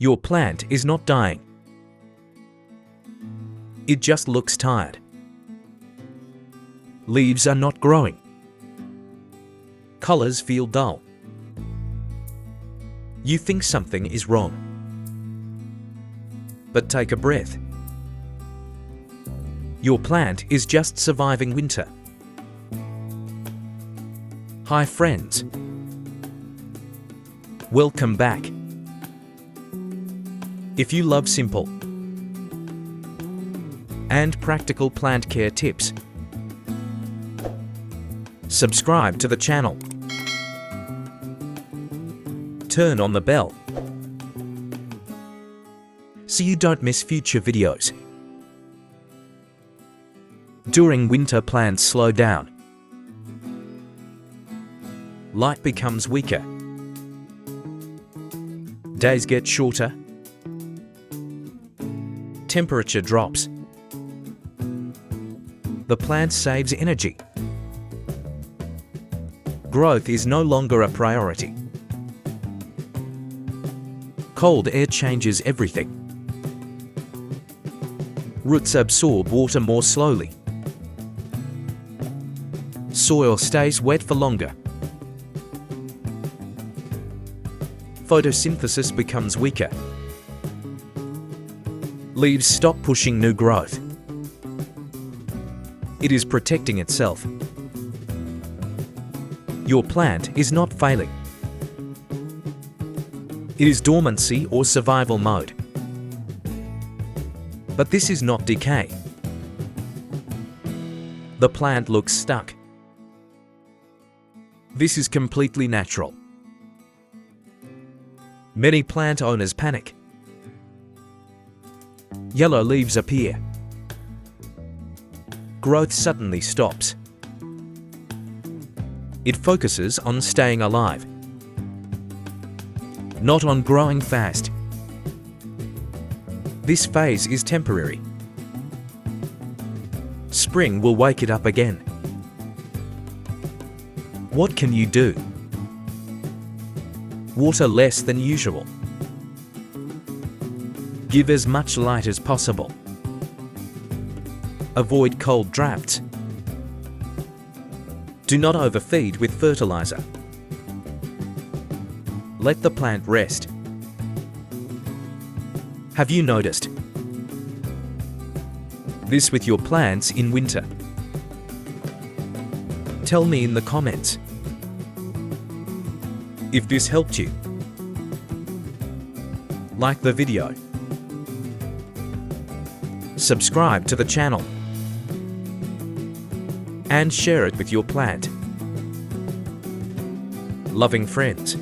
Your plant is not dying. It just looks tired. Leaves are not growing. Colors feel dull. You think something is wrong. But take a breath. Your plant is just surviving winter. Hi friends. Welcome back. If you love simple and practical plant care tips, subscribe to the channel. Turn on the bell so you don't miss future videos. During winter, plants slow down. Light becomes weaker. Days get shorter. Temperature drops. The plant saves energy. Growth is no longer a priority. Cold air changes everything. Roots absorb water more slowly. Soil stays wet for longer. Photosynthesis becomes weaker. Leaves stop pushing new growth. It is protecting itself. Your plant is not failing. It is dormancy or survival mode. But this is not decay. The plant looks stuck. This is completely natural. Many plant owners panic. Yellow leaves appear. Growth suddenly stops. It focuses on staying alive, not on growing fast. This phase is temporary. Spring will wake it up again. What can you do? Water less than usual. Give as much light as possible. Avoid cold drafts. Do not overfeed with fertilizer. Let the plant rest. Have you noticed this with your plants in winter? Tell me in the comments. If this helped you, like the video, subscribe to the channel, and share it with your plant loving friends.